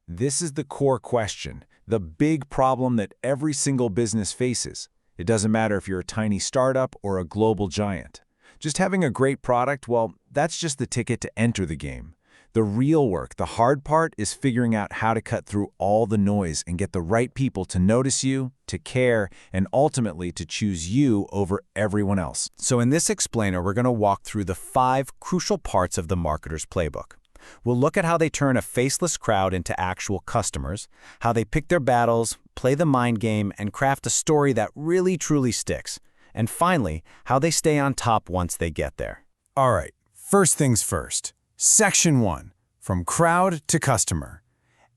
This is the core question, the big problem that every single business faces. It doesn't matter if you're a tiny startup or a global giant. Just having a great product, well, that's just the ticket to enter the game. The real work, the hard part, is figuring out how to cut through all the noise and get the right people to notice you, to care, and ultimately to choose you over everyone else. So in this explainer, we're going to walk through the 5 crucial parts of the marketer's playbook. We'll look at how they turn a faceless crowd into actual customers, how they pick their battles, play the mind game, and craft a story that really truly sticks. And finally, how they stay on top once they get there. All right, first things first. Section 1, from crowd to customer.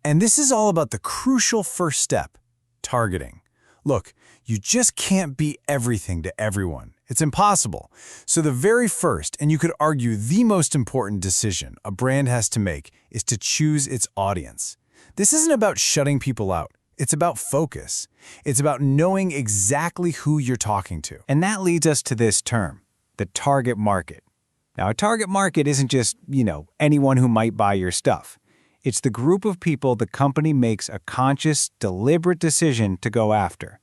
And this is all about the crucial first step, targeting. Look, you just can't be everything to everyone. It's impossible. So the very first, and you could argue the most important decision a brand has to make is to choose its audience. This isn't about shutting people out. It's about focus. It's about knowing exactly who you're talking to. And that leads us to this term, the target market. Now, a target market isn't just, anyone who might buy your stuff. It's the group of people the company makes a conscious, deliberate decision to go after.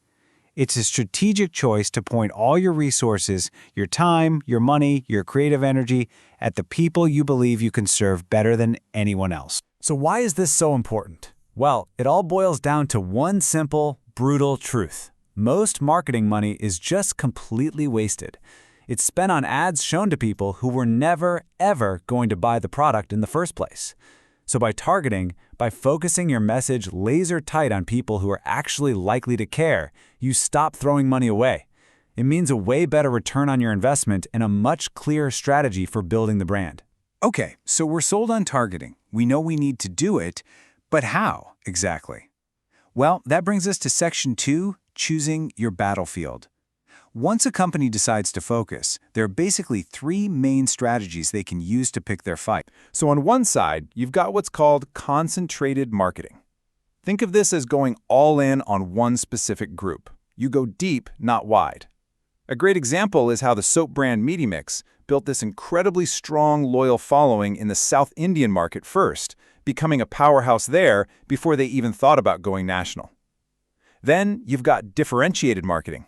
It's a strategic choice to point all your resources, your time, your money, your creative energy at the people you believe you can serve better than anyone else. So why is this so important? Well, it all boils down to one simple, brutal truth. Most marketing money is just completely wasted. It's spent on ads shown to people who were never, ever going to buy the product in the first place. So by targeting, by focusing your message laser tight on people who are actually likely to care, you stop throwing money away. It means a way better return on your investment and a much clearer strategy for building the brand. Okay, so we're sold on targeting. We know we need to do it, but how exactly? Well, that brings us to Section 2, choosing your battlefield. Once a company decides to focus, there are basically 3 main strategies they can use to pick their fight. So on one side, you've got what's called concentrated marketing. Think of this as going all in on one specific group. You go deep, not wide. A great example is how the soap brand Mktg built this incredibly strong, loyal following in the South Indian market first, becoming a powerhouse there before they even thought about going national. Then you've got differentiated marketing.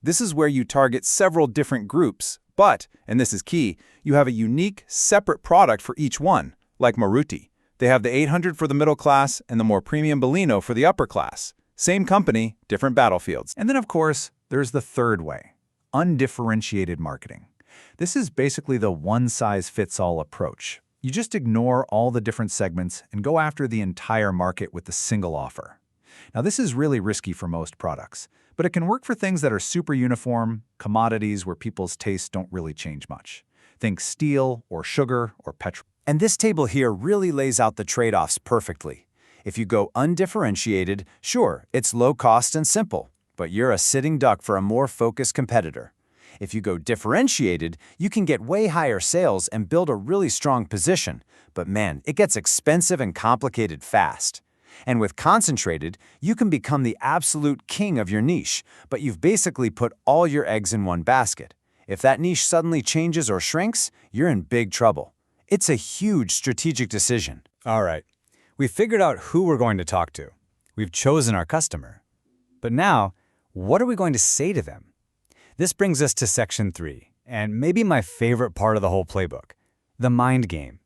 This is where you target several different groups, but, and this is key, you have a unique, separate product for each one, like Maruti. They have the 800 for the middle class and the more premium Baleno for the upper class. Same company, different battlefields. And then, of course, there's the third way, undifferentiated marketing. This is basically the one-size-fits-all approach. You just ignore all the different segments and go after the entire market with a single offer. Now, this is really risky for most products, but it can work for things that are super uniform, commodities where people's tastes don't really change much. Think steel or sugar or petrol. And this table here really lays out the trade-offs perfectly. If you go undifferentiated, sure, it's low cost and simple, but you're a sitting duck for a more focused competitor. If you go differentiated, you can get way higher sales and build a really strong position, but man, it gets expensive and complicated fast. And with concentrated, you can become the absolute king of your niche, but you've basically put all your eggs in one basket. If that niche suddenly changes or shrinks, you're in big trouble. It's a huge strategic decision. All right, we've figured out who we're going to talk to. We've chosen our customer. But now, what are we going to say to them? This brings us to Section 3, and maybe my favorite part of the whole playbook, the mind game.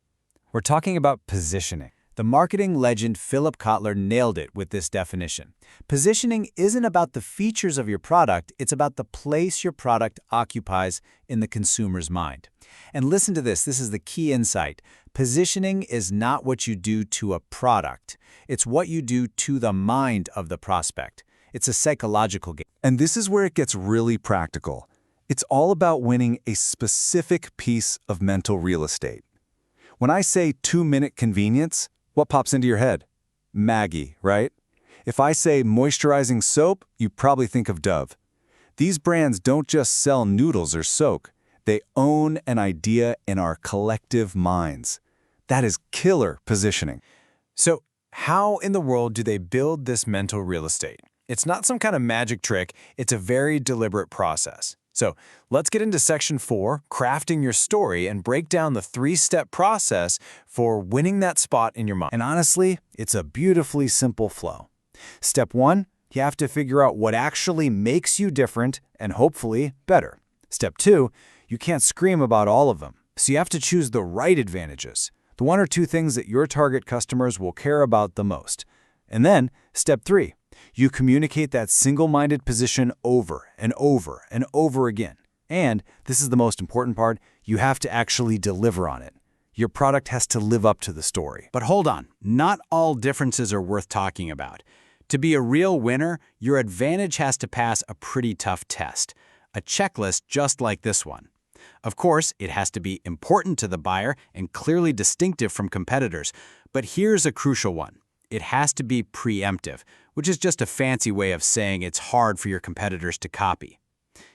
We're talking about positioning. The marketing legend Philip Kotler nailed it with this definition. Positioning isn't about the features of your product, it's about the place your product occupies in the consumer's mind. And listen to this is the key insight. Positioning is not what you do to a product. It's what you do to the mind of the prospect. It's a psychological game. And this is where it gets really practical. It's all about winning a specific piece of mental real estate. When I say 2-minute convenience, what pops into your head? Maggie, right? If I say moisturizing soap, you probably think of Dove. These brands don't just sell noodles or soak. They own an idea in our collective minds. That is killer positioning. So, how in the world do they build this mental real estate? It's not some kind of magic trick, it's a very deliberate process. So let's get into section 4, crafting your story, and break down the 3-step process for winning that spot in your mind. And honestly, it's a beautifully simple flow. Step 1, you have to figure out what actually makes you different and hopefully better. Step 2, you can't scream about all of them. So you have to choose the right advantages, the 1 or 2 things that your target customers will care about the most. And then, step 3, you communicate that single-minded position over and over and over again. And, this is the most important part, you have to actually deliver on it. Your product has to live up to the story. But hold on, not all differences are worth talking about. To be a real winner, your advantage has to pass a pretty tough test, a checklist just like this one. Of course, it has to be important to the buyer and clearly distinctive from competitors, but here's a crucial one. It has to be preemptive, which is just a fancy way of saying it's hard for your competitors to copy.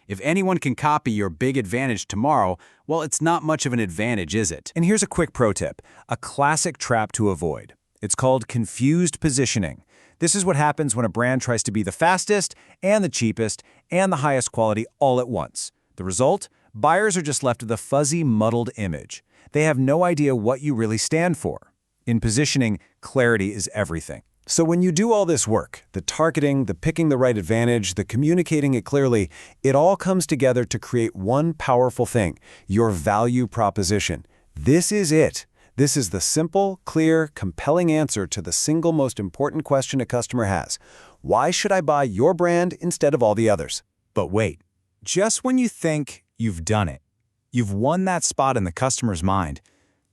If anyone can copy your big advantage tomorrow, well, it's not much of an advantage, is it? And here's a quick pro tip, a classic trap to avoid. It's called confused positioning. This is what happens when a brand tries to be the fastest and the cheapest and the highest quality all at once. The result? Buyers are just left with a fuzzy, muddled image. They have no idea what you really stand for. In positioning, clarity is everything. So when you do all this work, the targeting, the picking the right advantage, the communicating it clearly, it all comes together to create one powerful thing, your value proposition. This is it. This is the simple, clear, compelling answer to the single most important question a customer has. Why should I buy your brand instead of all the others? But wait, just when you think you've done it, you've won that spot in the customer's mind,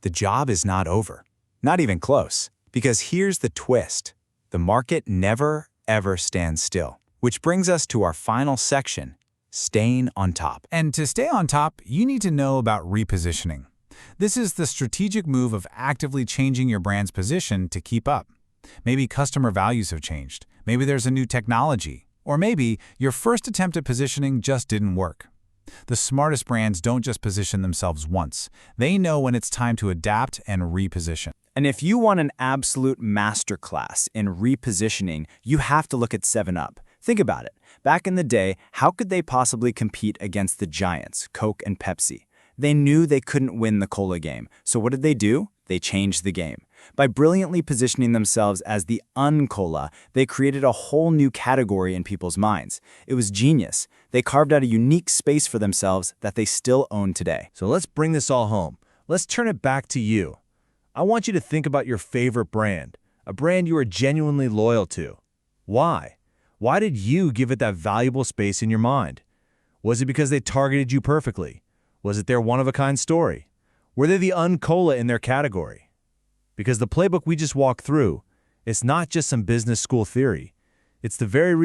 the job is not over. Not even close. Because here's the twist. The market never, ever stands still. Which brings us to our final section, staying on top. And to stay on top, you need to know about repositioning. This is the strategic move of actively changing your brand's position to keep up. Maybe customer values have changed. Maybe there's a new technology. Or maybe your first attempt at positioning just didn't work. The smartest brands don't just position themselves once. They know when it's time to adapt and reposition. And if you want an absolute masterclass in repositioning, you have to look at 7-Up. Think about it. Back in the day, how could they possibly compete against the giants, Coke and Pepsi? They knew they couldn't win the cola game. So what did they do? They changed the game. By brilliantly positioning themselves as the un-cola, they created a whole new category in people's minds. It was genius. They carved out a unique space for themselves that they still own today. So let's bring this all home. Let's turn it back to you. I want you to think about your favorite brand, a brand you are genuinely loyal to. Why? Why did you give it that valuable space in your mind? Was it because they targeted you perfectly? Was it their one-of-a-kind story? Were they the un-cola in their category? Because the playbook we just walked through, it's not just some business school theory. It's the very